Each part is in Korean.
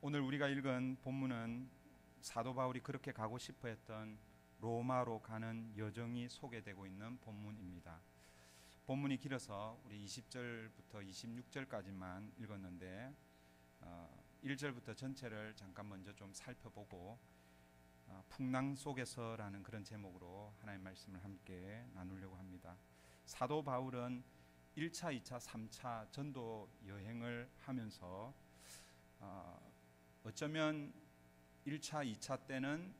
오늘 우리가 읽은 본문은 사도 바울이 그렇게 가고 싶어 했던 로마로 가는 여정이 소개되고 있는 본문입니다. 본문이 길어서 우리 20절부터 26절까지만 읽었는데 1절부터 전체를 잠깐 먼저 좀 살펴보고 풍랑 속에서라는 그런 제목으로 하나님의 말씀을 함께 나누려고 합니다. 사도 바울은 1차, 2차, 3차 전도 여행을 하면서 어쩌면 1차, 2차 때는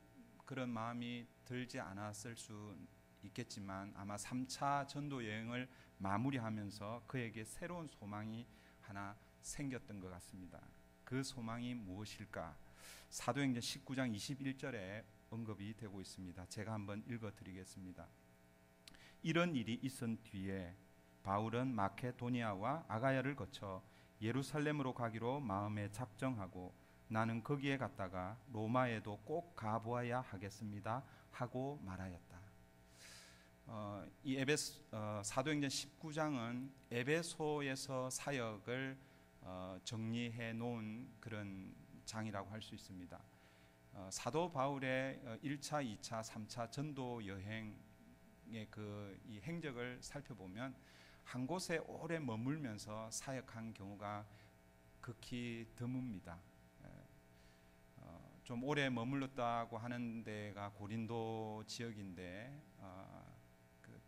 그런 마음이 들지 않았을 수 있겠지만 아마 3차 전도 여행을 마무리하면서 그에게 새로운 소망이 하나 생겼던 것 같습니다. 그 소망이 무엇일까? 사도행전 19장 21절에 언급이 되고 있습니다. 제가 한번 읽어드리겠습니다. 이런 일이 있은 뒤에 바울은 마케도니아와 아가야를 거쳐 예루살렘으로 가기로 마음에 작정하고 나는 거기에 갔다가 로마에도 꼭 가보아야 하겠습니다 하고 말하였다. 이 사도행전 19장은 에베소에서 사역을 정리해 놓은 그런 장이라고 할 수 있습니다. 사도 바울의 1차, 2차, 3차 전도 여행의 이 행적을 살펴보면 한 곳에 오래 머물면서 사역한 경우가 극히 드뭅니다. 좀 오래 머물렀다고 하는 데가 고린도 지역인데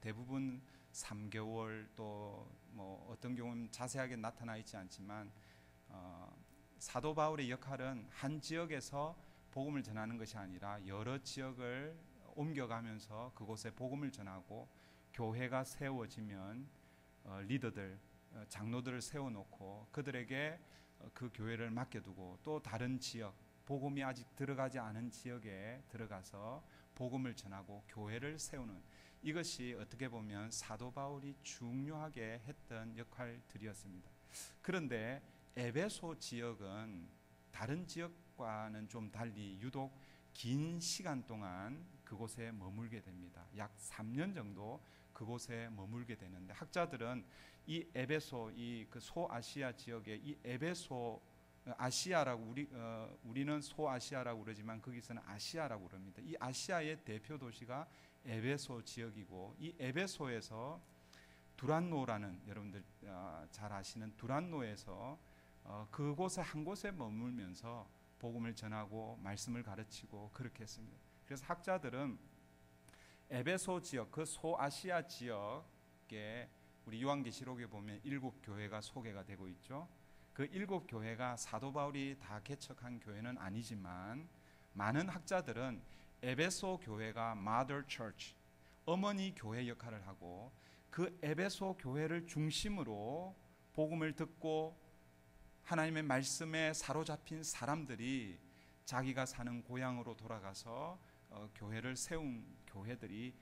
대부분 3개월 또 뭐 어떤 경우는 자세하게 나타나 있지 않지만 사도 바울의 역할은 한 지역에서 복음을 전하는 것이 아니라 여러 지역을 옮겨가면서 그곳에 복음을 전하고 교회가 세워지면 리더들, 장로들을 세워놓고 그들에게 그 교회를 맡겨두고 또 다른 지역, 복음이 아직 들어가지 않은 지역에 들어가서 복음을 전하고 교회를 세우는, 이것이 어떻게 보면 사도 바울이 중요하게 했던 역할들이었습니다. 그런데 에베소 지역은 다른 지역과는 좀 달리 유독 긴 시간 동안 그곳에 머물게 됩니다. 약 3년 정도 그곳에 머물게 되는데 학자들은 이 에베소, 이 그 소아시아 지역의 이 에베소, 아시아라고 우리는 소아시아라고 그러지만 거기서는 아시아라고 그럽니다. 이 아시아의 대표 도시가 에베소 지역이고 이 에베소에서 두란노라는, 여러분들 잘 아시는 두란노에서 그곳에 한 곳에 머물면서 복음을 전하고 말씀을 가르치고 그렇게 했습니다. 그래서 학자들은 에베소 지역, 그 소아시아 지역에 우리 요한계시록에 보면 7교회가 소개가 되고 있죠. 그 7교회가 사도 바울이 다 개척한 교회는 아니지만 많은 학자들은 에베소 교회가 Mother Church, 어머니 교회 역할을 하고 그 에베소 교회를 중심으로 복음을 듣고 하나님의 말씀에 사로잡힌 사람들이 자기가 사는 고향으로 돌아가서 교회를 세운 교회들이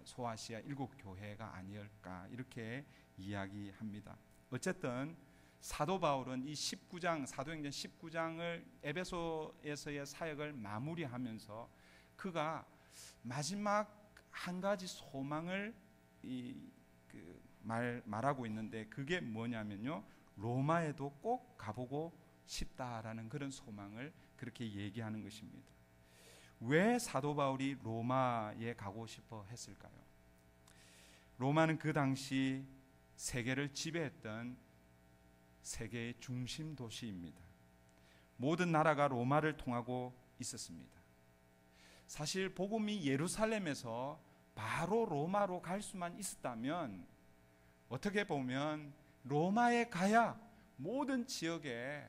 소아시아 7교회가 아니었을까 이렇게 이야기합니다. 어쨌든 사도 바울은 이 19장, 사도행전 19장을 에베소에서의 사역을 마무리하면서 그가 마지막 한 가지 소망을 말하고 있는데 그게 뭐냐면요, 로마에도 꼭 가보고 싶다라는 그런 소망을 그렇게 얘기하는 것입니다. 왜 사도 바울이 로마에 가고 싶어 했을까요? 로마는 그 당시 세계를 지배했던 세계의 중심 도시입니다. 모든 나라가 로마를 통하고 있었습니다. 사실 복음이 예루살렘에서 바로 로마로 갈 수만 있었다면 어떻게 보면 로마에 가야 모든 지역에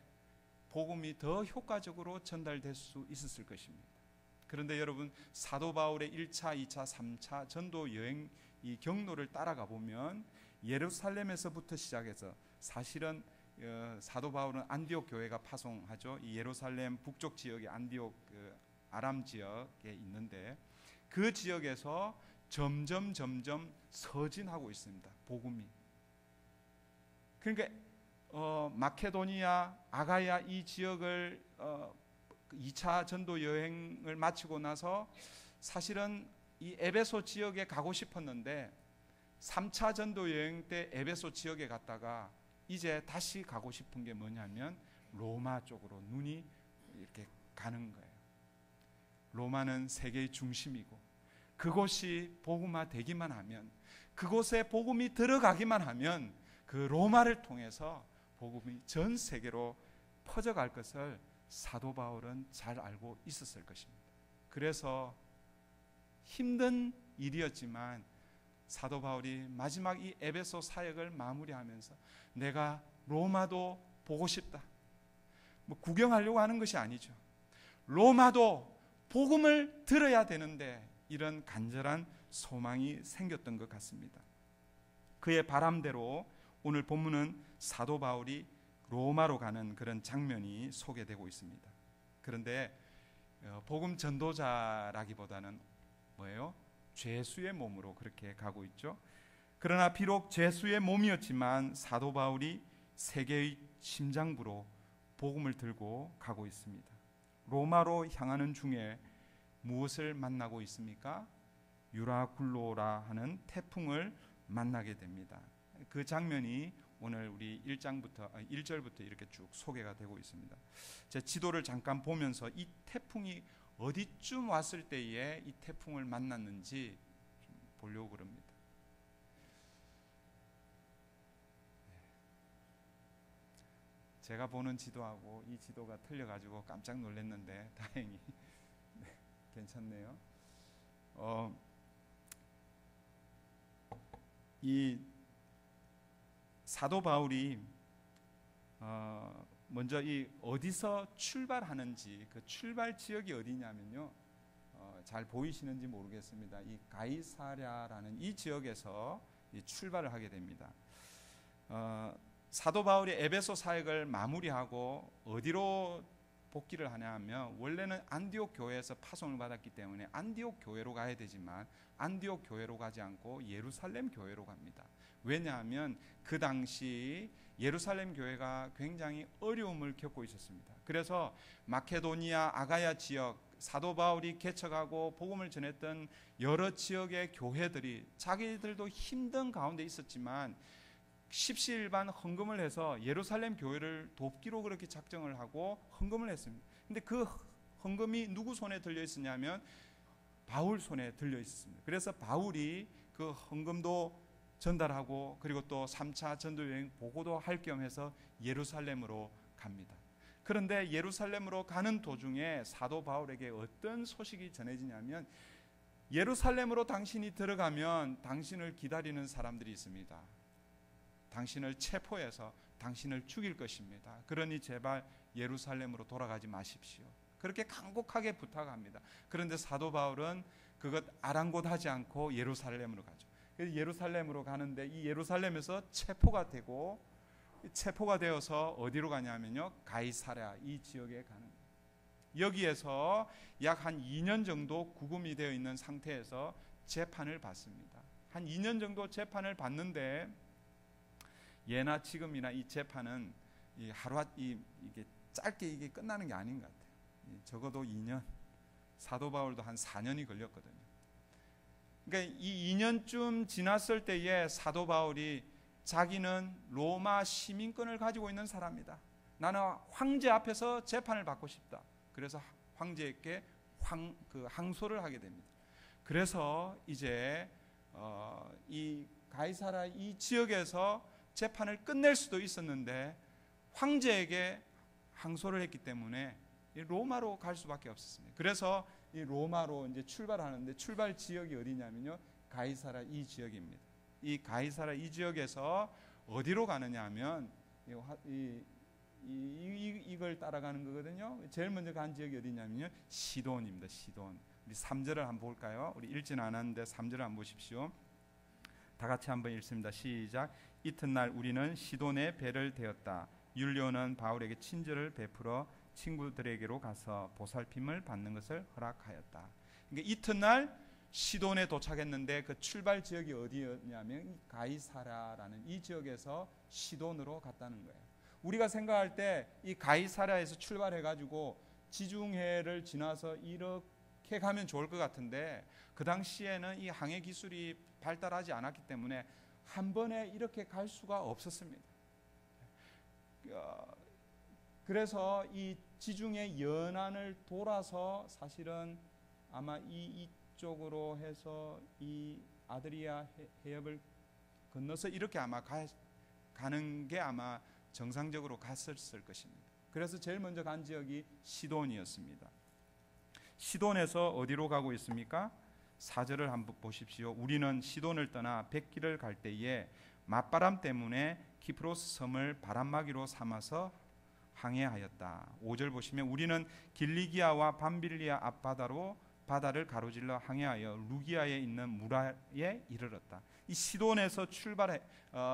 복음이 더 효과적으로 전달될 수 있었을 것입니다. 그런데 여러분, 사도 바울의 1차, 2차, 3차 전도 여행 이 경로를 따라가 보면 예루살렘에서부터 시작해서, 사실은 사도 바울은 안디옥 교회가 파송하죠. 이 예루살렘 북쪽 지역의 안디옥 아람 지역에 있는데 그 지역에서 점점 서진하고 있습니다, 복음이. 그러니까 마케도니아, 아가야 이 지역을 2차 전도 여행을 마치고 나서 사실은 이 에베소 지역에 가고 싶었는데 3차 전도 여행 때 에베소 지역에 갔다가 이제 다시 가고 싶은 게 뭐냐면 로마 쪽으로 눈이 이렇게 가는 거예요. 로마는 세계의 중심이고 그곳이 복음화 되기만 하면, 그곳에 복음이 들어가기만 하면 그 로마를 통해서 복음이 전 세계로 퍼져갈 것을 사도 바울은 잘 알고 있었을 것입니다. 그래서 힘든 일이었지만 사도 바울이 마지막 이 에베소 사역을 마무리하면서 내가 로마도 보고 싶다, 뭐 구경하려고 하는 것이 아니죠. 로마도 복음을 들어야 되는데 이런 간절한 소망이 생겼던 것 같습니다. 그의 바람대로 오늘 본문은 사도 바울이 로마로 가는 그런 장면이 소개되고 있습니다. 그런데 복음 전도자라기보다는 뭐예요? 죄수의 몸으로 그렇게 가고 있죠. 그러나 비록 죄수의 몸이었지만 사도 바울이 세계의 심장부로 복음을 들고 가고 있습니다. 로마로 향하는 중에 무엇을 만나고 있습니까? 유라굴로라 하는 태풍을 만나게 됩니다. 그 장면이 오늘 우리 1절부터 이렇게 쭉 소개가 되고 있습니다. 제 지도를 잠깐 보면서 이 태풍이 어디쯤 왔을 때에 이 태풍을 만났는지 좀 보려고 그럽니다. 제가 보는 지도하고 이 지도가 틀려가지고 깜짝 놀랐는데 다행히 괜찮네요. 이 사도 바울이 먼저 이 어디서 출발하는지, 그 출발 지역이 어디냐면요, 잘 보이시는지 모르겠습니다. 이 가이사랴라는 이 지역에서 이 출발을 하게 됩니다. 사도 바울이 에베소 사역을 마무리하고 어디로 복귀를 하냐 하면, 원래는 안디옥 교회에서 파송을 받았기 때문에 안디옥 교회로 가야 되지만 안디옥 교회로 가지 않고 예루살렘 교회로 갑니다. 왜냐하면 그 당시 예루살렘 교회가 굉장히 어려움을 겪고 있었습니다. 그래서 마케도니아, 아가야 지역, 사도 바울이 개척하고 복음을 전했던 여러 지역의 교회들이 자기들도 힘든 가운데 있었지만 십시일반 헌금을 해서 예루살렘 교회를 돕기로 그렇게 작정을 하고 헌금을 했습니다. 근데 그 헌금이 누구 손에 들려 있었냐면 바울 손에 들려 있었습니다. 그래서 바울이 그 헌금도 전달하고 그리고 또 3차 전도 여행 보고도 할 겸해서 예루살렘으로 갑니다. 그런데 예루살렘으로 가는 도중에 사도 바울에게 어떤 소식이 전해지냐면, 예루살렘으로 당신이 들어가면 당신을 기다리는 사람들이 있습니다. 당신을 체포해서 당신을 죽일 것입니다. 그러니 제발 예루살렘으로 돌아가지 마십시오. 그렇게 간곡하게 부탁합니다. 그런데 사도 바울은 그것 아랑곳하지 않고 예루살렘으로 가죠. 그래서 예루살렘으로 가는데 이 예루살렘에서 체포가 되고, 체포가 되어서 어디로 가냐면요, 가이사랴 이 지역에 가는 거예요. 여기에서 약 한 2년 정도 구금이 되어 있는 상태에서 재판을 받습니다. 한 2년 정도 재판을 받는데, 예나 지금이나 이 재판은 이게 짧게 이게 끝나는 게 아닌 것 같아요. 적어도 2년, 사도 바울도 한 4년이 걸렸거든요. 그러니까 이 2년쯤 지났을 때에 사도 바울이 자기는 로마 시민권을 가지고 있는 사람이다. 나는 황제 앞에서 재판을 받고 싶다. 그래서 황제에게 항소를 하게 됩니다. 그래서 이제 이 가이사랴 이 지역에서 재판을 끝낼 수도 있었는데 황제에게 항소를 했기 때문에 로마로 갈 수밖에 없었습니다. 그래서 이 로마로 이제 출발하는데, 출발 지역이 어디냐면요, 가이사랴 이 지역입니다. 이 가이사랴 이 지역에서 어디로 가느냐 하면 이걸 따라가는 거거든요. 제일 먼저 간 지역이 어디냐면요, 시돈입니다. 시돈. 우리 3절을 한번 볼까요? 우리 읽지는 않았는데 3절을 한번 보십시오. 다 같이 한번 읽습니다. 시작. 이튿날 우리는 시돈에 배를 대었다. 율리오는 바울에게 친절을 베풀어 친구들에게로 가서 보살핌을 받는 것을 허락하였다. 그러니까 이튿날 시돈에 도착했는데 그 출발 지역이 어디였냐면 가이사랴라는 이 지역에서 시돈으로 갔다는 거예요. 우리가 생각할 때 이 가이사랴에서 출발해가지고 지중해를 지나서 이렇게 가면 좋을 것 같은데, 그 당시에는 이 항해 기술이 발달하지 않았기 때문에 한 번에 이렇게 갈 수가 없었습니다. 그래서 이 지중해 연안을 돌아서 사실은 아마 이쪽으로 해서 이 아드리아 해협을 건너서 이렇게 아마 가는 게 아마 정상적으로 갔었을 것입니다. 그래서 제일 먼저 간 지역이 시돈이었습니다. 시돈에서 어디로 가고 있습니까? 4절을 한번 보십시오. 우리는 시돈을 떠나 백길을 갈 때에 맞바람 때문에 키프로스 섬을 바람막이로 삼아서 항해하였다. 5절 보시면 우리는 길리기아와 밤빌리아 앞바다로 바다를 가로질러 항해하여 루기아에 있는 무라에 이르렀다. 이 시돈에서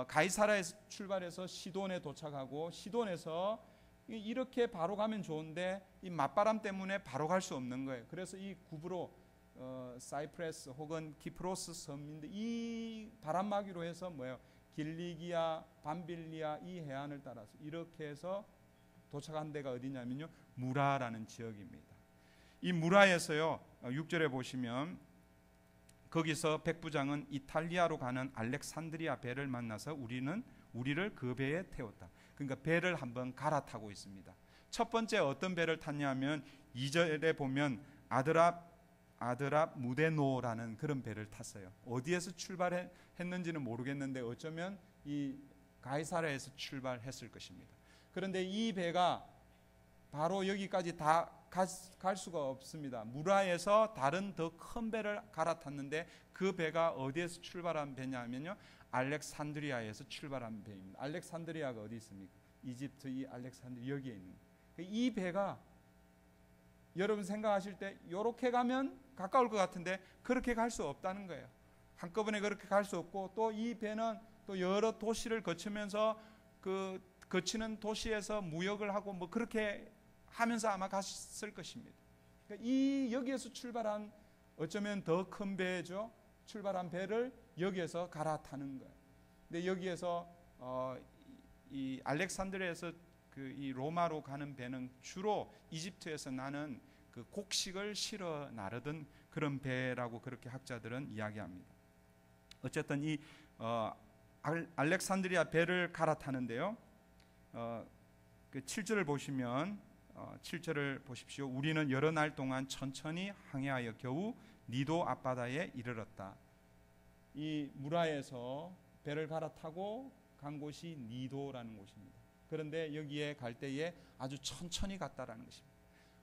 가이사라에서 출발해서 시돈에 도착하고, 시돈에서 이렇게 바로 가면 좋은데 이 맞바람 때문에 바로 갈 수 없는 거예요. 그래서 이 구브로 사이프레스 혹은 키프로스 섬인데 이 바람막이로 해서 뭐예요? 길리기아, 밤빌리아 이 해안을 따라서 이렇게 해서 도착한 데가 어디냐면요, 무라라는 지역입니다. 이 무라에서요, 6절에 보시면 거기서 백부장은 이탈리아로 가는 알렉산드리아 배를 만나서 우리를 그 배에 태웠다. 그러니까 배를 한번 갈아타고 있습니다. 첫 번째 어떤 배를 탔냐면 2절에 보면 아드랍 무데노라는 그런 배를 탔어요. 어디에서 출발했는지는 모르겠는데 어쩌면 이 가이사라에서 출발했을 것입니다. 그런데 이 배가 바로 여기까지 다 갈 수가 없습니다. 무라에서 다른 더 큰 배를 갈아탔는데 그 배가 어디에서 출발한 배냐면요, 알렉산드리아에서 출발한 배입니다. 알렉산드리아가 어디 있습니까? 이집트 이 알렉산드리아 여기에 있는. 이 배가 여러분 생각하실 때 이렇게 가면 가까울 것 같은데 그렇게 갈 수 없다는 거예요. 한꺼번에 그렇게 갈 수 없고, 또 이 배는 또 여러 도시를 거치면서 그 거치는 도시에서 무역을 하고 뭐 그렇게 하면서 아마 갔을 것입니다. 그러니까 이 여기에서 출발한 어쩌면 더 큰 배죠. 출발한 배를 여기에서 갈아타는 거예요. 근데 여기에서 이 알렉산드리아에서 이 로마로 가는 배는 주로 이집트에서 나는 그 곡식을 실어 나르던 그런 배라고 그렇게 학자들은 이야기합니다. 어쨌든 이 알렉산드리아 배를 갈아타는데요, 그 7절을 보시면 7절을 보십시오. 우리는 여러 날 동안 천천히 항해하여 겨우 니도 앞바다에 이르렀다. 이 무라에서 배를 갈아타고 간 곳이 니도라는 곳입니다. 그런데 여기에 갈 때에 아주 천천히 갔다라는 것입니다.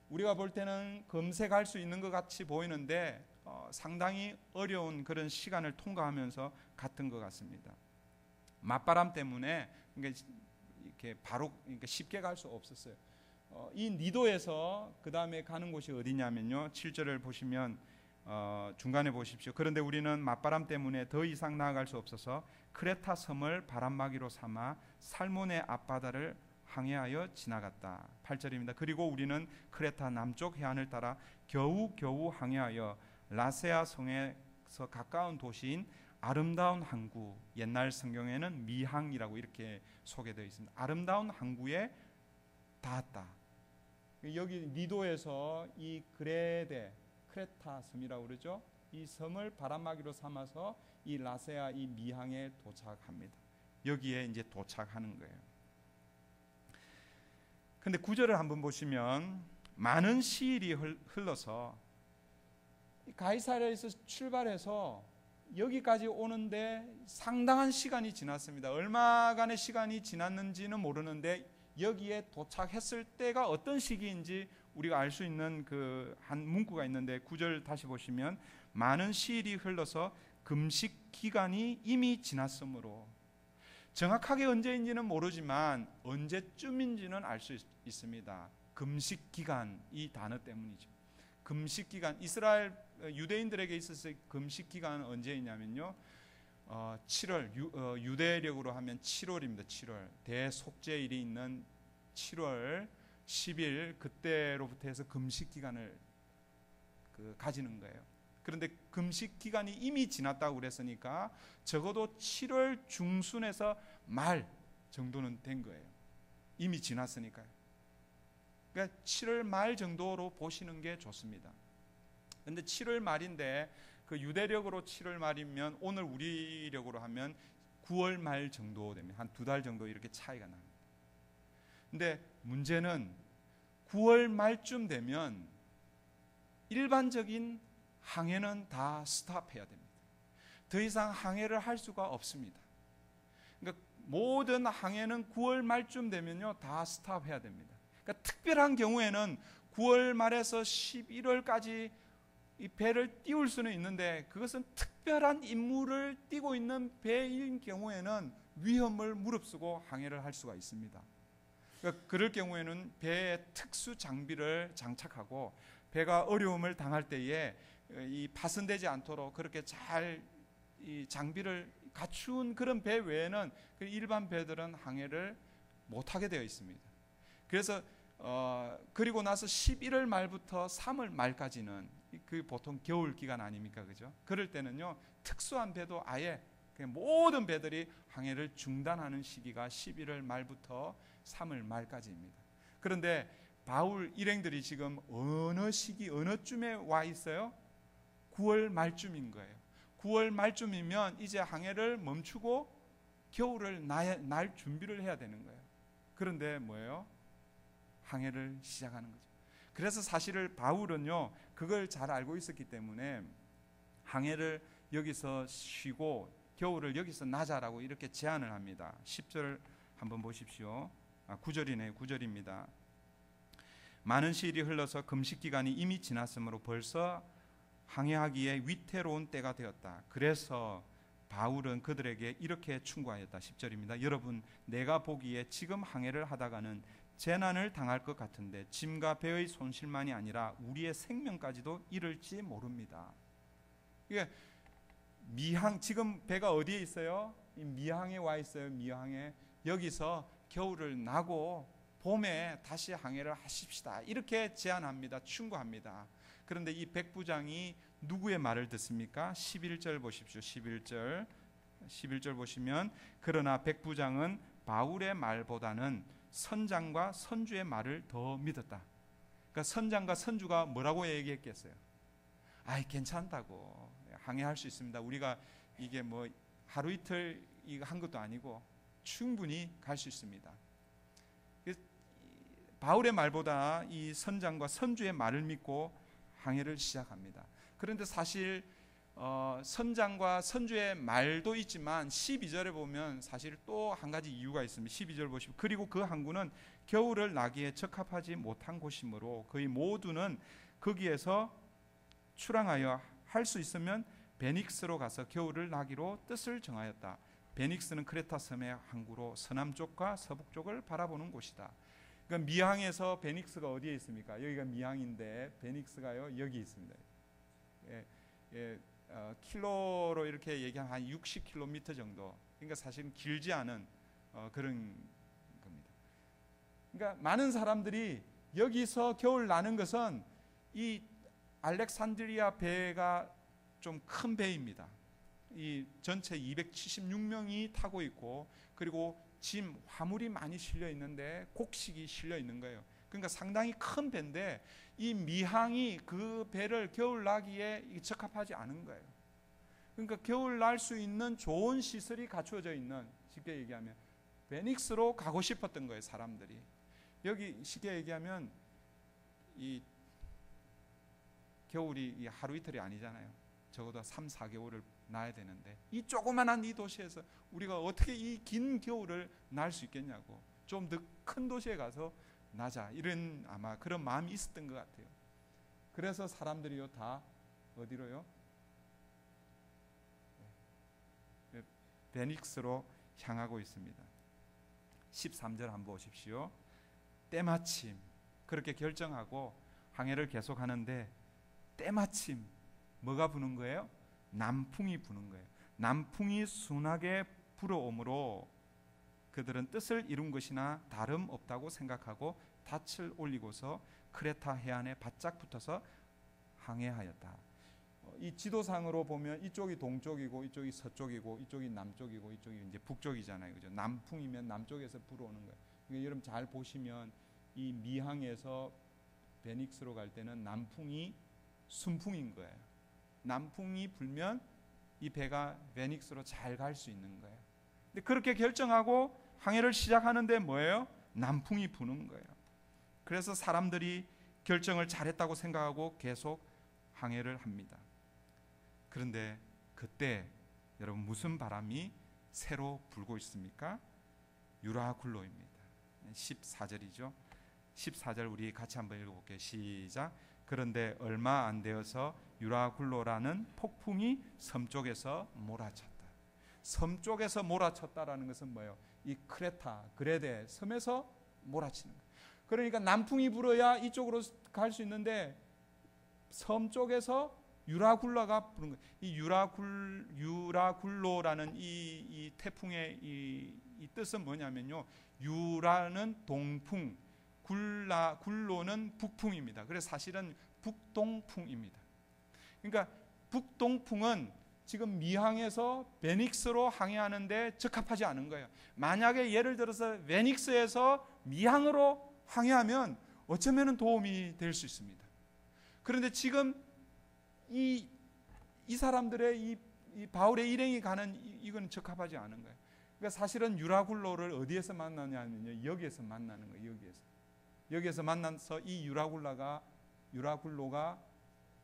우리가 볼 때는 금세 갈 수 있는 것 같이 보이는데 상당히 어려운 그런 시간을 통과하면서 갔던 것 같습니다. 맞바람 때문에 이렇게 바로 쉽게 갈 수 없었어요. 이 니도에서 그 다음에 가는 곳이 어디냐면요, 7절을 보시면 중간에 보십시오. 그런데 우리는 맞바람 때문에 더 이상 나아갈 수 없어서 크레타 섬을 바람막이로 삼아 살몬의 앞바다를 항해하여 지나갔다. 8절입니다. 그리고 우리는 크레타 남쪽 해안을 따라 겨우 항해하여 라세아 성에서 가까운 도시인 아름다운 항구, 옛날 성경에는 미항이라고 이렇게 소개되어 있습니다. 아름다운 항구에 닿았다. 여기 니도에서 이 크레타 섬이라고 그러죠. 이 섬을 바람막이로 삼아서 이 라세아 이 미항에 도착합니다. 여기에 이제 도착하는 거예요. 근데 9절을 한번 보시면 많은 시일이 흘러서 가이사랴에서 출발해서 여기까지 오는데 상당한 시간이 지났습니다. 얼마간의 시간이 지났는지는 모르는데 여기에 도착했을 때가 어떤 시기인지 우리가 알 수 있는 그 한 문구가 있는데 9절 다시 보시면 많은 시일이 흘러서 금식 기간이 이미 지났으므로, 정확하게 언제인지는 모르지만 언제쯤인지는 알 수 있습니다. 금식 기간, 이 단어 때문이죠. 금식 기간, 이스라엘 유대인들에게 있어서 금식 기간은 언제이냐면요, 7월, 유대력으로 하면 7월입니다. 7월 대속죄일이 있는 7월 10일 그때로부터 해서 금식 기간을 가지는 거예요. 그런데 금식 기간이 이미 지났다고 그랬으니까 적어도 7월 중순에서 말 정도는 된 거예요. 이미 지났으니까요. 그러니까 7월 말 정도로 보시는 게 좋습니다. 그런데 7월 말인데 그 유대력으로 7월 말이면 오늘 우리력으로 하면 9월 말 정도 됩니다. 한 2달 정도 이렇게 차이가 납니다. 근데 문제는 9월 말쯤 되면 일반적인 항해는 다 스탑해야 됩니다. 더 이상 항해를 할 수가 없습니다. 그러니까 모든 항해는 9월 말쯤 되면요 다 스탑해야 됩니다. 그러니까 특별한 경우에는 9월 말에서 11월까지 이 배를 띄울 수는 있는데, 그것은 특별한 임무를 띄고 있는 배인 경우에는 위험을 무릅쓰고 항해를 할 수가 있습니다. 그러니까 그럴 경우에는 배에 특수 장비를 장착하고 배가 어려움을 당할 때에 이 파손되지 않도록 그렇게 잘 이 장비를 갖춘 그런 배 외에는 일반 배들은 항해를 못하게 되어 있습니다. 그래서 그리고 나서 11월 말부터 3월 말까지는 그 보통 겨울 기간 아닙니까, 그죠? 그럴 때는요 특수한 배도 아예 그냥 모든 배들이 항해를 중단하는 시기가 11월 말부터 3월 말까지입니다. 그런데 바울 일행들이 지금 어느 시기 어느 쯤에 와 있어요? 9월 말쯤인 거예요. 9월 말쯤이면 이제 항해를 멈추고 겨울을 날 준비를 해야 되는 거예요. 그런데 뭐예요? 항해를 시작하는 거죠. 그래서 사실 바울은요 그걸 잘 알고 있었기 때문에 항해를 여기서 쉬고 겨울을 여기서 나자라고 이렇게 제안을 합니다. 10절 한번 보십시오. 9절이네요. 9절입니다. 많은 시일이 흘러서 금식 기간이 이미 지났으므로 벌써 항해하기에 위태로운 때가 되었다. 그래서 바울은 그들에게 이렇게 충고하였다. 10절입니다. 여러분, 내가 보기에 지금 항해를 하다가는 재난을 당할 것 같은데 짐과 배의 손실만이 아니라 우리의 생명까지도 이를지 모릅니다. 이게 미항, 지금 배가 어디에 있어요? 이 미항에 와 있어요. 미항에. 여기서 겨울을 나고 봄에 다시 항해를 하십시다. 이렇게 제안합니다. 충고합니다. 그런데 이 백부장이 누구의 말을 듣습니까? 11절 보십시오. 11절 보시면 그러나 백부장은 바울의 말보다는 선장과 선주의 말을 더 믿었다. 그러니까 선장과 선주가 뭐라고 얘기했겠어요? 아이 괜찮다고, 항해할 수 있습니다. 우리가 이게 뭐 하루 이틀 이거 한 것도 아니고 충분히 갈 수 있습니다. 바울의 말보다 이 선장과 선주의 말을 믿고 항해를 시작합니다. 그런데 사실 선장과 선주의 말도 있지만 12절에 보면 사실 또 한 가지 이유가 있습니다. 12절 보시면 그리고 그 항구는 겨울을 나기에 적합하지 못한 곳이므로 거의 모두는 거기에서 출항하여 할 수 있으면 베닉스로 가서 겨울을 나기로 뜻을 정하였다. 베닉스는 크레타 섬의 항구로 서남쪽과 서북쪽을 바라보는 곳이다. 그러니까 미항에서 베닉스가 어디에 있습니까? 여기가 미항인데 베닉스가요 여기 있습니다. 킬로로 이렇게 얘기하면 한 60km 정도. 그러니까 사실은 길지 않은 그런 겁니다. 그러니까 많은 사람들이 여기서 겨울 나는 것은 이 알렉산드리아 배가 좀 큰 배입니다. 이 전체 276명이 타고 있고 그리고 짐, 화물이 많이 실려 있는데 곡식이 실려 있는 거예요. 그러니까 상당히 큰 배인데 이 미항이 그 배를 겨울 나기에 적합하지 않은 거예요. 그러니까 겨울 날 수 있는 좋은 시설이 갖추어져 있는, 쉽게 얘기하면 베닉스로 가고 싶었던 거예요, 사람들이. 여기 쉽게 얘기하면 이 겨울이 이 하루 이틀이 아니잖아요. 적어도 3, 4개월을 나야 되는데 이 조그만한 이 도시에서 우리가 어떻게 이 긴 겨울을 날 수 있겠냐고, 좀 더 큰 도시에 가서 나자, 이런 아마 그런 마음이 있었던 것 같아요. 그래서 사람들이요 다 어디로요? 베닉스로 향하고 있습니다. 13절 한번 보십시오. 때마침 그렇게 결정하고 항해를 계속하는데 때마침 뭐가 부는 거예요? 남풍이 부는 거예요. 남풍이 순하게 불어오므로 그들은 뜻을 이룬 것이나 다름없다고 생각하고 닻을 올리고서 크레타 해안에 바짝 붙어서 항해하였다. 이 지도상으로 보면 이쪽이 동쪽이고 이쪽이 서쪽이고 이쪽이 남쪽이고 이쪽이 이제 북쪽이잖아요. 그죠? 남풍이면 남쪽에서 불어오는 거예요. 그러니까 여러분 잘 보시면 이 미항에서 베닉스로 갈 때는 남풍이 순풍인 거예요. 남풍이 불면 이 배가 베닉스로 잘 갈 수 있는 거예요. 근데 그렇게 결정하고 항해를 시작하는데 뭐예요? 남풍이 부는 거예요. 그래서 사람들이 결정을 잘했다고 생각하고 계속 항해를 합니다. 그런데 그때 여러분 무슨 바람이 새로 불고 있습니까? 유라굴로입니다. 14절이죠. 14절 우리 같이 한번 읽어볼게요. 시작. 그런데 얼마 안 되어서 유라굴로라는 폭풍이 섬 쪽에서 몰아쳤다. 섬 쪽에서 몰아쳤다라는 것은 뭐예요? 이 크레타, 그레데 섬에서 몰아치는 거예요. 그러니까 남풍이 불어야 이쪽으로 갈 수 있는데 섬 쪽에서 유라굴로가 부는 거예요. 이 유라굴로라는 이 태풍의 이 뜻은 뭐냐면요, 유라는 동풍, 굴로는 북풍입니다. 그래서 사실은 북동풍입니다. 그러니까 북동풍은 지금 미항에서 베닉스로 항해하는데 적합하지 않은 거예요. 만약에 예를 들어서 베닉스에서 미항으로 항해하면 어쩌면 도움이 될 수 있습니다. 그런데 지금 이 사람들의 이 바울의 일행이 가는 이건 적합하지 않은 거예요. 그러니까 사실은 유라굴로를 어디에서 만나냐면요, 여기에서 만나는 거예요. 여기에서 만나서 이 유라굴로가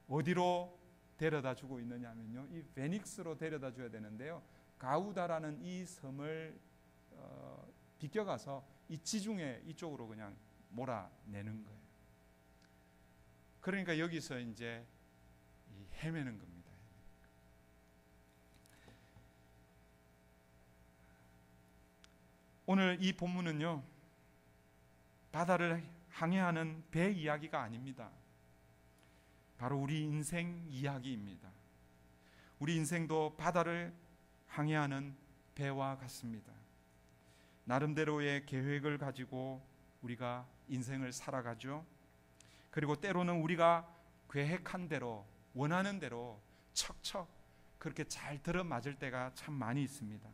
어디로 데려다 주고 있느냐면요, 이 베닉스로 데려다 줘야 되는데요, 가우다라는 이 섬을 비껴가서 이 지중해 이쪽으로 그냥 몰아내는 거예요. 그러니까 여기서 이제 헤매는 겁니다. 오늘 이 본문은요, 바다를 항해하는 배 이야기가 아닙니다. 바로 우리 인생 이야기입니다. 우리 인생도 바다를 항해하는 배와 같습니다. 나름대로의 계획을 가지고 우리가 인생을 살아가죠. 그리고 때로는 우리가 계획한 대로, 원하는 대로 척척 그렇게 잘 들어맞을 때가 참 많이 있습니다.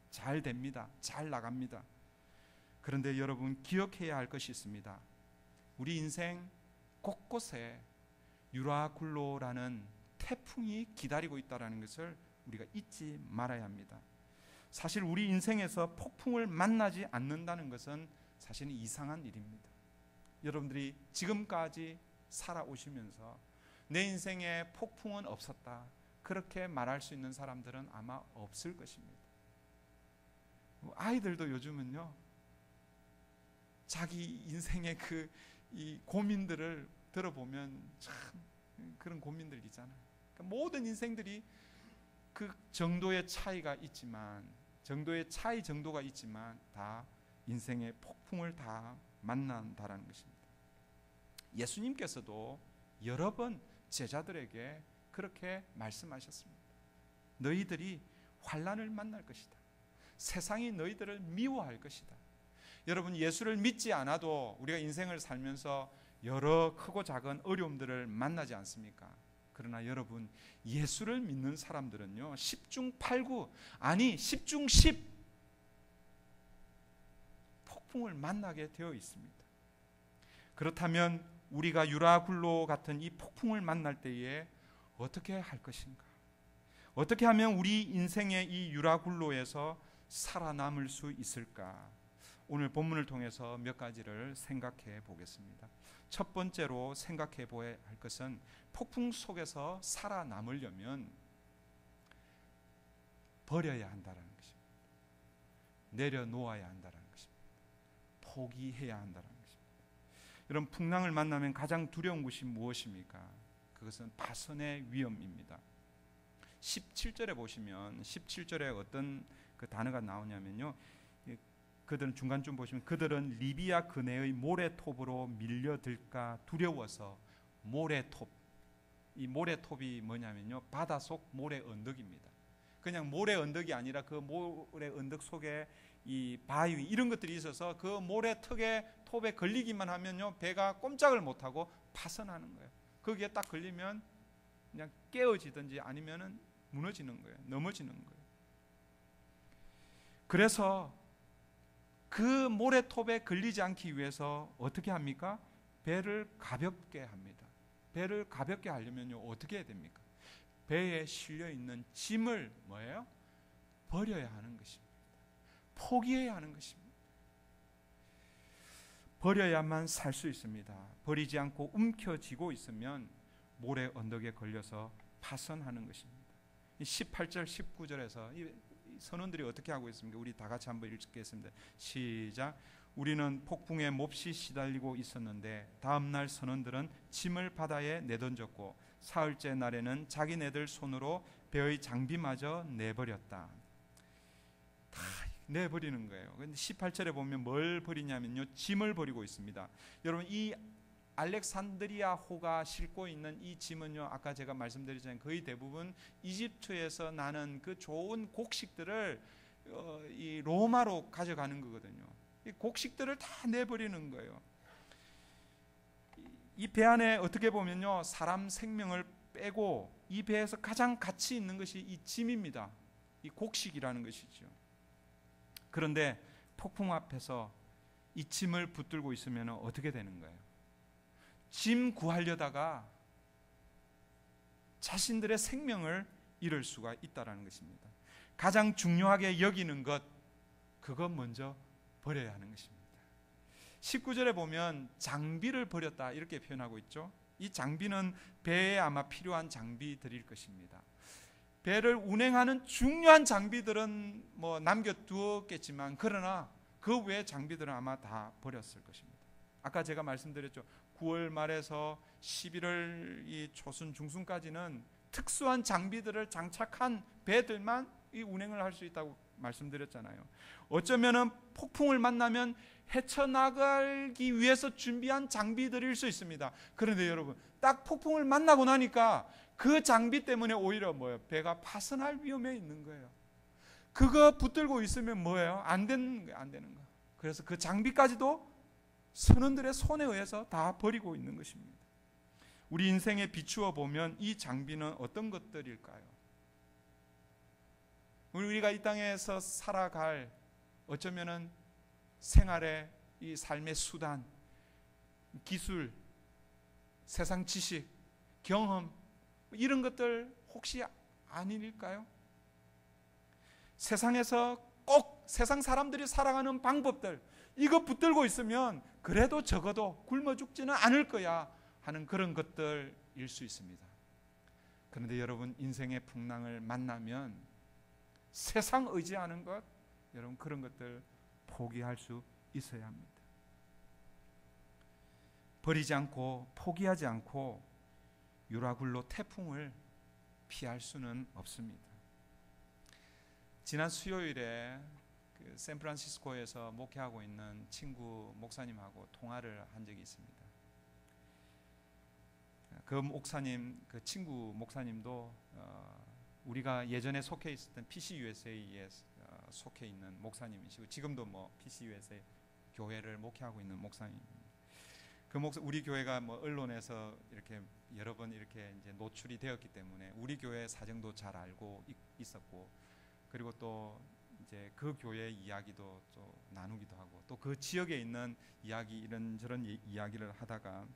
잘 됩니다. 잘 나갑니다. 그런데 여러분 기억해야 할 것이 있습니다. 우리 인생 곳곳에 유라굴로라는 태풍이 기다리고 있다는 것을 우리가 잊지 말아야 합니다. 사실 우리 인생에서 폭풍을 만나지 않는다는 것은 사실은 이상한 일입니다. 여러분들이 지금까지 살아오시면서 내 인생에 폭풍은 없었다, 그렇게 말할 수 있는 사람들은 아마 없을 것입니다. 아이들도 요즘은요, 자기 인생의 이 고민들을 들어보면 참 그런 고민들 있잖아요. 그러니까 모든 인생들이 그 정도의 차이가 있지만, 정도가 있지만 다 인생의 폭풍을 다 만난다라는 것입니다. 예수님께서도 여러 번 제자들에게 그렇게 말씀하셨습니다. 너희들이 환난을 만날 것이다. 세상이 너희들을 미워할 것이다. 여러분, 예수를 믿지 않아도 우리가 인생을 살면서 여러 크고 작은 어려움들을 만나지 않습니까? 그러나 여러분, 예수를 믿는 사람들은요, 10중 8구, 아니 10중 10 폭풍을 만나게 되어 있습니다. 그렇다면 우리가 유라굴로 같은 이 폭풍을 만날 때에 어떻게 할 것인가? 어떻게 하면 우리 인생의 이 유라굴로에서 살아남을 수 있을까? 오늘 본문을 통해서 몇 가지를 생각해 보겠습니다. 첫 번째로 생각해 보아야 할 것은, 폭풍 속에서 살아남으려면 버려야 한다는 것입니다. 내려놓아야 한다는 것입니다. 포기해야 한다는 것입니다. 여러분, 풍랑을 만나면 가장 두려운 것이 무엇입니까? 그것은 파선의 위험입니다. 17절에 보시면, 17절에 어떤 그 단어가 나오냐면요, 그들은 중간쯤 보시면, 그들은 리비아 근해의 모래톱으로 밀려들까 두려워서, 모래톱, 이 모래톱이 뭐냐면요, 바닷속 모래 언덕입니다. 그냥 모래 언덕이 아니라 그 모래 언덕 속에 이 바위 이런 것들이 있어서 그 모래 톱에 걸리기만 하면요, 배가 꼼짝을 못하고 파선하는 거예요. 거기에 딱 걸리면 그냥 깨어지든지 아니면은 무너지는 거예요. 넘어지는 거예요. 그래서 그 모래톱에 걸리지 않기 위해서 어떻게 합니까? 배를 가볍게 합니다. 배를 가볍게 하려면요, 어떻게 해야 됩니까? 배에 실려 있는 짐을 뭐예요? 버려야 하는 것입니다. 포기해야 하는 것입니다. 버려야만 살 수 있습니다. 버리지 않고 움켜쥐고 있으면 모래 언덕에 걸려서 파손하는 것입니다. 18절 19절에서 이 선원들이 어떻게 하고 있습니까? 우리 다 같이 한번 읽겠습니다. 시작. 우리는 폭풍에 몹시 시달리고 있었는데 다음 날 선원들은 짐을 바다에 내던졌고 사흘째 날에는 자기네들 손으로 배의 장비마저 내버렸다. 다 내버리는 거예요. 근데 18절에 보면 뭘 버리냐면요, 짐을 버리고 있습니다. 여러분, 이 알렉산드리아호가 싣고 있는 이 짐은요, 아까 제가 말씀드렸잖아요, 거의 대부분 이집트에서 나는 그 좋은 곡식들을 이 로마로 가져가는 거거든요. 이 곡식들을 다 내버리는 거예요. 이 배 안에 어떻게 보면요, 사람 생명을 빼고 이 배에서 가장 가치 있는 것이 이 짐입니다. 이 곡식이라는 것이죠. 그런데 폭풍 앞에서 이 짐을 붙들고 있으면 어떻게 되는 거예요? 짐 구하려다가 자신들의 생명을 잃을 수가 있다는 것입니다. 가장 중요하게 여기는 것, 그것 먼저 버려야 하는 것입니다. 19절에 보면 장비를 버렸다 이렇게 표현하고 있죠. 이 장비는 배에 아마 필요한 장비들일 것입니다. 배를 운행하는 중요한 장비들은 뭐 남겨두었겠지만, 그러나 그 외의 장비들은 아마 다 버렸을 것입니다. 아까 제가 말씀드렸죠. 9월 말에서 11월 이 초순 중순까지는 특수한 장비들을 장착한 배들만 이 운행을 할 수 있다고 말씀드렸잖아요. 어쩌면은 폭풍을 만나면 헤쳐나가기 위해서 준비한 장비들일 수 있습니다. 그런데 여러분, 딱 폭풍을 만나고 나니까 그 장비 때문에 오히려 뭐예요? 배가 파손할 위험에 있는 거예요. 그거 붙들고 있으면 뭐예요? 안 되는 거예요. 안 되는 거. 그래서 그 장비까지도 선원들의 손에 의해서 다 버리고 있는 것입니다. 우리 인생에 비추어 보면 이 장비는 어떤 것들일까요? 우리가 이 땅에서 살아갈 어쩌면은 생활의 이 삶의 수단, 기술, 세상 지식, 경험, 이런 것들 혹시 아닐까요? 세상에서 꼭 세상 사람들이 살아가는 방법들, 이거 붙들고 있으면 그래도 적어도 굶어 죽지는 않을 거야 하는 그런 것들일 수 있습니다. 그런데 여러분, 인생의 풍랑을 만나면 세상 의지하는 것, 여러분 그런 것들 포기할 수 있어야 합니다. 버리지 않고 포기하지 않고 유라굴로 태풍을 피할 수는 없습니다. 지난 수요일에 그 샌프란시스코에서 목회하고 있는 친구 목사님하고 통화를 한 적이 있습니다. 그 목사님, 그 친구 목사님도 우리가 예전에 속해 있었던 PCUSA에 속해 있는 목사님이시고, 지금도 뭐 PCUSA 교회를 목회하고 있는 목사님입니다. 그 우리 교회가 뭐 언론에서 이렇게 여러 번 이렇게 이제 노출이 되었기 때문에 우리 교회 사정도 잘 알고 있었고, 그리고 또 이제 그 교회 이야기도 또 나누기도 하고, 또 그 지역에 있는 이야기, 이런저런 이야기를 하다가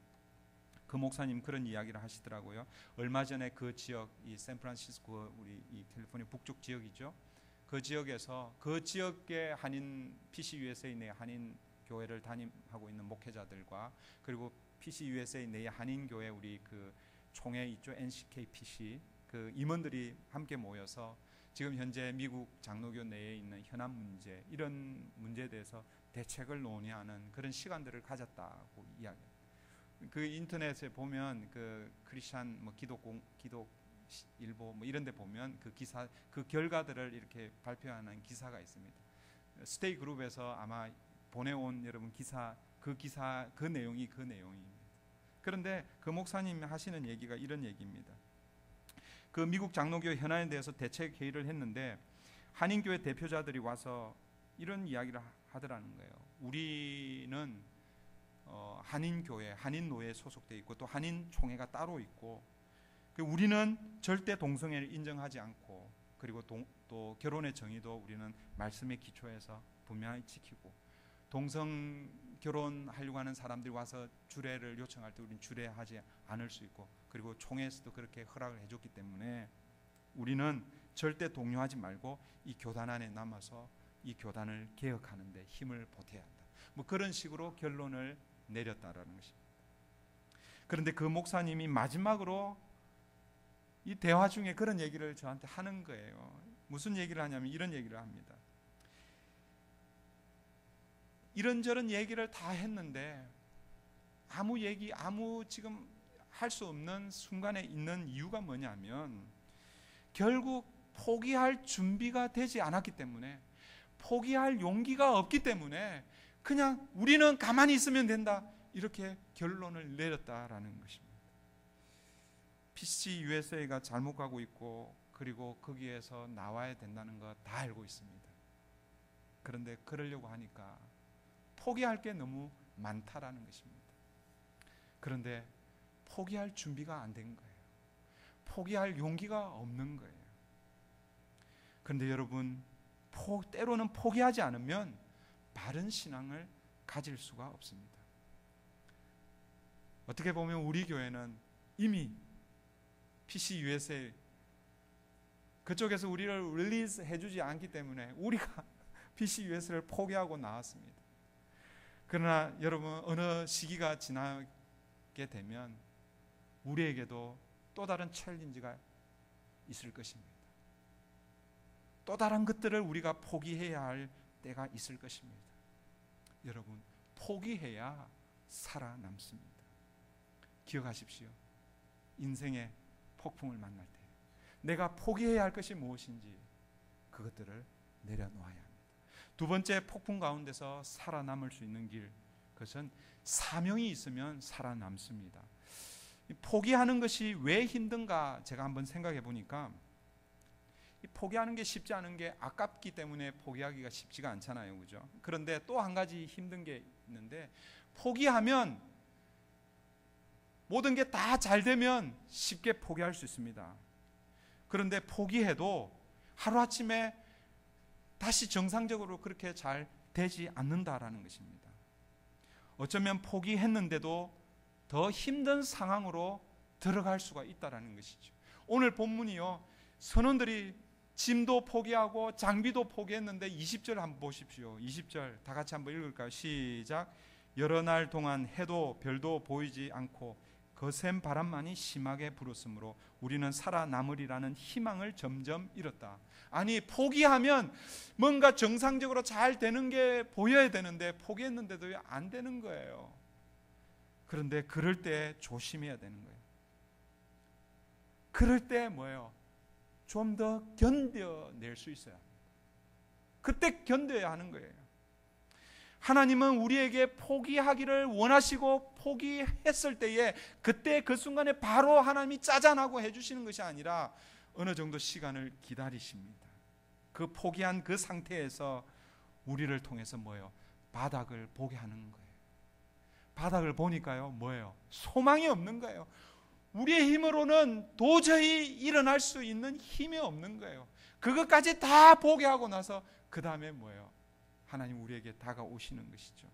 그 목사님 그런 이야기를 하시더라고요. 얼마 전에 그 지역, 이 샌프란시스코, 우리 이 캘리포니아 북쪽 지역이죠. 그 지역에서 그 지역의 한인 PCUSA 내 한인 교회를 담임하고 있는 목회자들과, 그리고 PCUSA 내의 한인 교회 우리 그 총회 있죠, NCKPC, 그 임원들이 함께 모여서 지금 현재 미국 장로교 내에 있는 현안 문제, 이런 문제에 대해서 대책을 논의하는 그런 시간들을 가졌다고 이야기합니다. 그 인터넷에 보면 그 크리스찬 뭐 기독일보 뭐 이런 데 보면 그 기사, 그 결과들을 이렇게 발표하는 기사가 있습니다. 스테이 그룹에서 아마 보내온 여러분 기사, 그 내용이 그 내용입니다. 그런데 그 목사님이 하시는 얘기가 이런 얘기입니다. 그 미국 장로교 현안에 대해서 대책 회의를 했는데 한인교회 대표자들이 와서 이런 이야기를 하더라는 거예요. 우리는 한인교회, 한인노회에 소속돼 있고 또 한인총회가 따로 있고, 우리는 절대 동성애를 인정하지 않고, 그리고 또 결혼의 정의도 우리는 말씀에 기초해서 분명히 지키고, 동성 결혼하려고 하는 사람들이 와서 주례를 요청할 때 우리는 주례하지 않을 수 있고, 그리고 총회에서도 그렇게 허락을 해줬기 때문에 우리는 절대 동요하지 말고 이 교단 안에 남아서 이 교단을 개혁하는 데 힘을 보태야 한다. 뭐 그런 식으로 결론을 내렸다라는 것입니다. 그런데 그 목사님이 마지막으로 이 대화 중에 그런 얘기를 저한테 하는 거예요. 무슨 얘기를 하냐면 이런 얘기를 합니다. 이런저런 얘기를 다 했는데 아무 지금 할 수 없는 순간에 있는 이유가 뭐냐면 결국 포기할 준비가 되지 않았기 때문에, 포기할 용기가 없기 때문에 그냥 우리는 가만히 있으면 된다, 이렇게 결론을 내렸다라는 것입니다. PC USA가 잘못 가고 있고, 그리고 거기에서 나와야 된다는 거 다 알고 있습니다. 그런데 그러려고 하니까 포기할 게 너무 많다라는 것입니다. 그런데 포기할 준비가 안 된 거예요. 포기할 용기가 없는 거예요. 그런데 여러분, 때로는 포기하지 않으면 바른 신앙을 가질 수가 없습니다. 어떻게 보면 우리 교회는 이미 PC USA 그쪽에서 우리를 릴리즈 해주지 않기 때문에 우리가 PC USA를 포기하고 나왔습니다. 그러나 여러분, 어느 시기가 지나게 되면 우리에게도 또 다른 챌린지가 있을 것입니다. 또 다른 것들을 우리가 포기해야 할 때가 있을 것입니다. 여러분, 포기해야 살아남습니다. 기억하십시오. 인생의 폭풍을 만날 때 내가 포기해야 할 것이 무엇인지 그것들을 내려놓아야 합니다. 두 번째, 폭풍 가운데서 살아남을 수 있는 길, 그것은 사명이 있으면 살아남습니다. 포기하는 것이 왜 힘든가 제가 한번 생각해 보니까, 포기하는 게 쉽지 않은 게 아깝기 때문에 포기하기가 쉽지가 않잖아요, 그죠? 그런데 또 한 가지 힘든 게 있는데, 포기하면 모든 게 다 잘 되면 쉽게 포기할 수 있습니다. 그런데 포기해도 하루아침에 다시 정상적으로 그렇게 잘 되지 않는다라는 것입니다. 어쩌면 포기했는데도 더 힘든 상황으로 들어갈 수가 있다라는 것이죠. 오늘 본문이요, 선원들이 짐도 포기하고 장비도 포기했는데 20절 한번 보십시오. 20절 다 같이 한번 읽을까요? 시작. 여러 날 동안 해도 별도 보이지 않고 거센 바람만이 심하게 불었으므로 우리는 살아남으리라는 희망을 점점 잃었다. 아니, 포기하면 뭔가 정상적으로 잘 되는 게 보여야 되는데 포기했는데도 안 되는 거예요. 그런데 그럴 때 조심해야 되는 거예요. 그럴 때 뭐예요? 좀 더 견뎌낼 수 있어야 합니다. 그때 견뎌야 하는 거예요. 하나님은 우리에게 포기하기를 원하시고 포기했을 때에 그때 그 순간에 바로 하나님이 짜잔하고 해주시는 것이 아니라 어느 정도 시간을 기다리십니다. 그 포기한 그 상태에서 우리를 통해서 뭐예요? 바닥을 보게 하는 거예요. 바닥을 보니까요, 뭐예요? 소망이 없는 거예요. 우리의 힘으로는 도저히 일어날 수 있는 힘이 없는 거예요. 그것까지 다 보게 하고 나서 그 다음에 뭐예요? 하나님 우리에게 다가오시는 것이죠.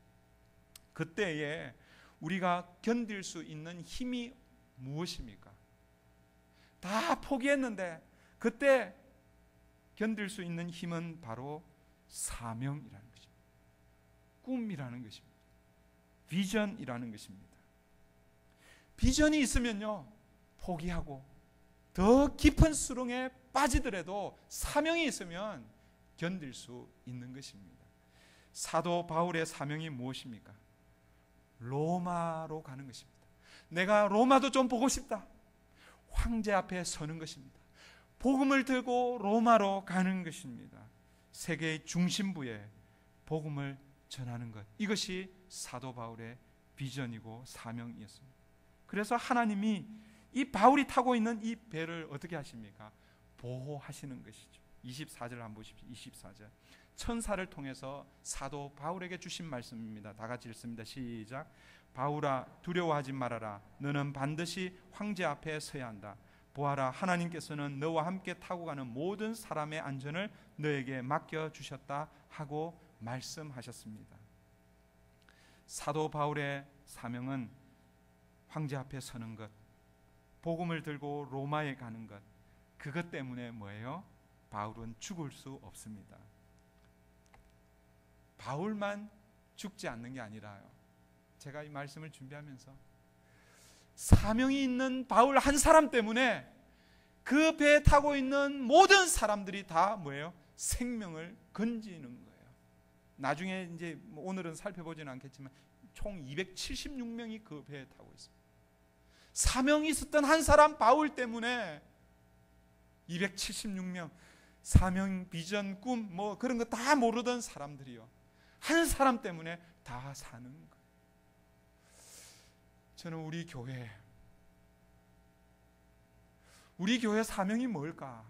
그때에 우리가 견딜 수 있는 힘이 무엇입니까? 다 포기했는데 그때 견딜 수 있는 힘은 바로 사명이라는 것입니다. 꿈이라는 것입니다. 비전이라는 것입니다. 비전이 있으면요, 포기하고 더 깊은 수렁에 빠지더라도 사명이 있으면 견딜 수 있는 것입니다. 사도 바울의 사명이 무엇입니까? 로마로 가는 것입니다. 내가 로마도 좀 보고 싶다. 황제 앞에 서는 것입니다. 복음을 들고 로마로 가는 것입니다. 세계의 중심부에 복음을 전하는 것, 이것이 사도 바울의 비전이고 사명이었습니다. 그래서 하나님이 이 바울이 타고 있는 이 배를 어떻게 하십니까? 보호하시는 것이죠. 24절 한번 보십시오. 24절. 천사를 통해서 사도 바울에게 주신 말씀입니다. 다 같이 읽습니다. 시작. 바울아, 두려워하지 말아라. 너는 반드시 황제 앞에 서야 한다. 보아라, 하나님께서는 너와 함께 타고 가는 모든 사람의 안전을 너에게 맡겨주셨다 하고 말씀하셨습니다. 사도 바울의 사명은 황제 앞에 서는 것, 복음을 들고 로마에 가는 것, 그것 때문에 뭐예요? 바울은 죽을 수 없습니다. 바울만 죽지 않는 게 아니라요. 제가 이 말씀을 준비하면서 사명이 있는 바울 한 사람 때문에 그 배에 타고 있는 모든 사람들이 다 뭐예요? 생명을 건지는 거예요. 나중에 이제 오늘은 살펴보지는 않겠지만 총 276명이 그 배에 타고 있습니다. 사명이 있었던 한 사람 바울 때문에 276명, 사명, 비전, 꿈 뭐 그런 거 다 모르던 사람들이요, 한 사람 때문에 다 사는 거예요. 저는 우리 교회 사명이 뭘까?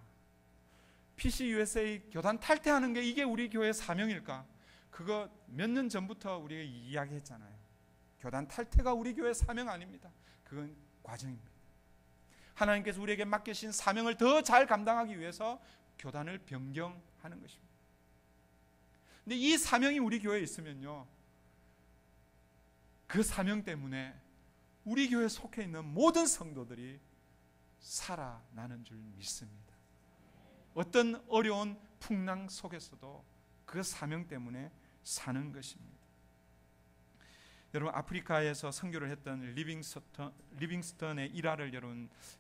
PCUSA 교단 탈퇴하는 게 이게 우리 교회 사명일까? 그거 몇 년 전부터 우리가 이야기했잖아요. 교단 탈퇴가 우리 교회 사명 아닙니다. 그건 과정입니다. 하나님께서 우리에게 맡기신 사명을 더 잘 감당하기 위해서 교단을 변경하는 것입니다. 근데 이 사명이 우리 교회에 있으면요, 그 사명 때문에 우리 교회에 속해 있는 모든 성도들이 살아나는 줄 믿습니다. 어떤 어려운 풍랑 속에서도 그 사명 때문에 사는 것입니다. 여러분, 아프리카에서 선교를 했던 리빙스턴의 일화를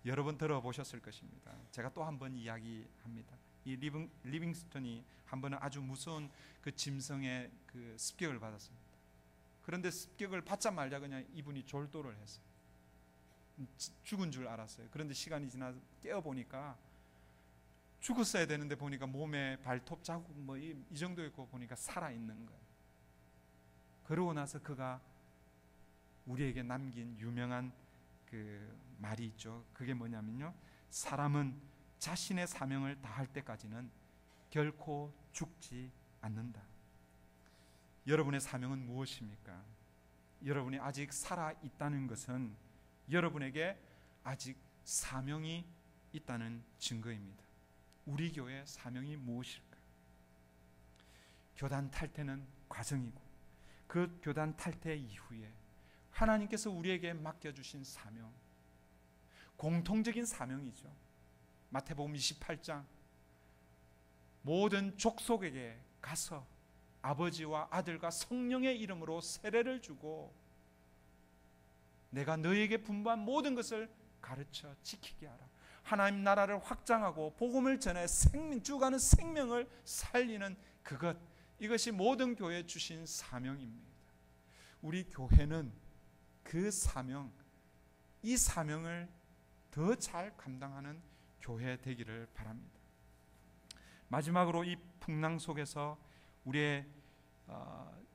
여러 번 들어보셨을 것입니다. 제가 또 한 번 이야기합니다. 이 리빙스턴이 한 번은 아주 무서운 그 짐승의 그 습격을 받았습니다. 그런데 습격을 받자마자 그냥 이분이 졸도를 했어요. 죽은 줄 알았어요. 그런데 시간이 지나서 깨어보니까 죽었어야 되는데 보니까 몸에 발톱 자국 뭐 이 정도였고 보니까 살아있는 거예요. 그러고 나서 그가 우리에게 남긴 유명한 그 말이 있죠. 그게 뭐냐면요, 사람은 자신의 사명을 다할 때까지는 결코 죽지 않는다. 여러분의 사명은 무엇입니까? 여러분이 아직 살아있다는 것은 여러분에게 아직 사명이 있다는 증거입니다. 우리 교회의 사명이 무엇일까? 교단 탈퇴는 과정이고, 그 교단 탈퇴 이후에 하나님께서 우리에게 맡겨주신 사명, 공통적인 사명이죠. 마태복음 28장, 모든 족속에게 가서 아버지와 아들과 성령의 이름으로 세례를 주고 내가 너희에게 분부한 모든 것을 가르쳐 지키게 하라. 하나님 나라를 확장하고 복음을 전해 죽어가는 생명을 살리는 그것, 이것이 모든 교회에 주신 사명입니다. 우리 교회는 그 사명, 이 사명을 더 잘 감당하는 교회 되기를 바랍니다. 마지막으로 이 풍랑 속에서 우리의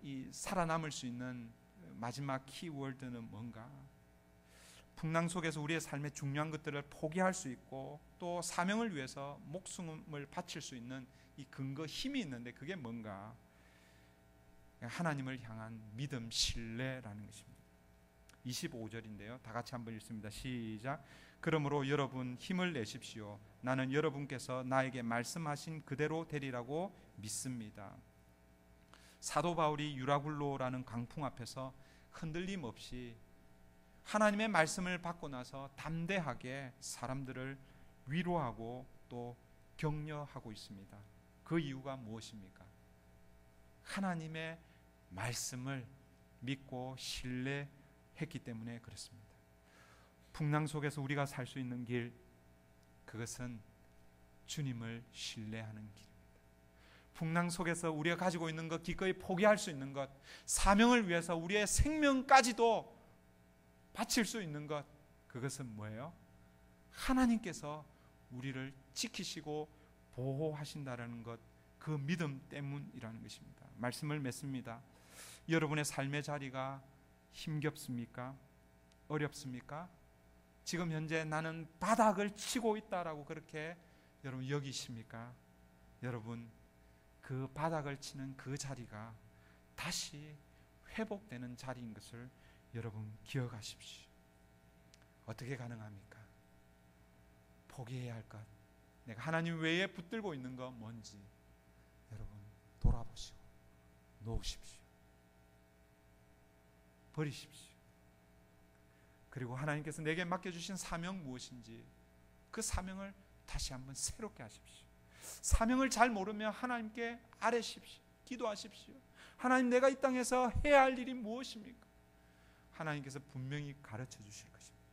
이 살아남을 수 있는 마지막 키워드는 뭔가? 풍랑 속에서 우리의 삶의 중요한 것들을 포기할 수 있고 또 사명을 위해서 목숨을 바칠 수 있는 이 근거, 힘이 있는데 그게 뭔가? 하나님을 향한 믿음, 신뢰라는 것입니다. 25절인데요. 다 같이 한번 읽습니다. 시작. 그러므로 여러분 힘을 내십시오. 나는 여러분께서 나에게 말씀하신 그대로 되리라고 믿습니다. 사도 바울이 유라굴로라는 강풍 앞에서 흔들림 없이 하나님의 말씀을 받고 나서 담대하게 사람들을 위로하고 또 격려하고 있습니다. 그 이유가 무엇입니까? 하나님의 말씀을 믿고 신뢰했기 때문에 그렇습니다. 풍랑 속에서 우리가 살 수 있는 길, 그것은 주님을 신뢰하는 길입니다. 풍랑 속에서 우리가 가지고 있는 것, 기꺼이 포기할 수 있는 것, 사명을 위해서 우리의 생명까지도 바칠 수 있는 것, 그것은 뭐예요? 하나님께서 우리를 지키시고 보호하신다는 것, 그 믿음 때문이라는 것입니다. 말씀을 맺습니다. 여러분의 삶의 자리가 힘겹습니까? 어렵습니까? 지금 현재 나는 바닥을 치고 있다라고 그렇게 여러분 여기십니까? 여러분, 그 바닥을 치는 그 자리가 다시 회복되는 자리인 것을 여러분 기억하십시오. 어떻게 가능합니까? 포기해야 할 것, 내가 하나님 외에 붙들고 있는 것 뭔지 여러분 돌아보시고 놓으십시오. 버리십시오. 그리고 하나님께서 내게 맡겨주신 사명 무엇인지 그 사명을 다시 한번 새롭게 하십시오. 사명을 잘 모르면 하나님께 아뢰십시오. 기도하십시오. 하나님, 내가 이 땅에서 해야 할 일이 무엇입니까? 하나님께서 분명히 가르쳐 주실 것입니다.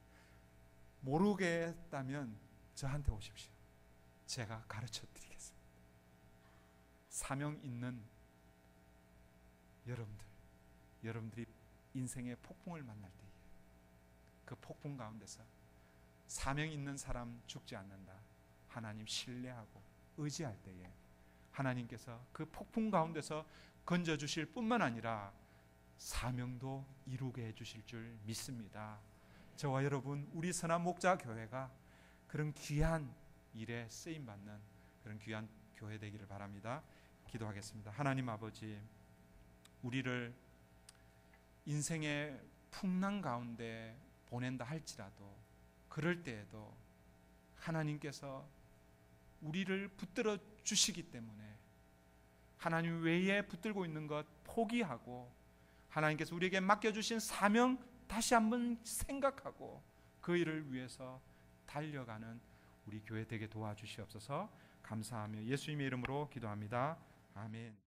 모르겠다면 저한테 오십시오. 제가 가르쳐 드리겠습니다. 사명 있는 여러분들이 인생의 폭풍을 만날 때에 그 폭풍 가운데서 사명 있는 사람 죽지 않는다, 하나님 신뢰하고 의지할 때에 하나님께서 그 폭풍 가운데서 건져주실 뿐만 아니라 사명도 이루게 해주실 줄 믿습니다. 저와 여러분, 우리 선한 목자 교회가 그런 귀한 일에 쓰임받는 그런 귀한 교회 되기를 바랍니다. 기도하겠습니다. 하나님 아버지, 우리를 인생의 풍랑 가운데 보낸다 할지라도 그럴 때에도 하나님께서 우리를 붙들어 주시기 때문에 하나님 외에 붙들고 있는 것 포기하고 하나님께서 우리에게 맡겨주신 사명 다시 한번 생각하고 그 일을 위해서 달려가는 우리 교회 되게 도와주시옵소서. 감사하며 예수님의 이름으로 기도합니다. 아멘.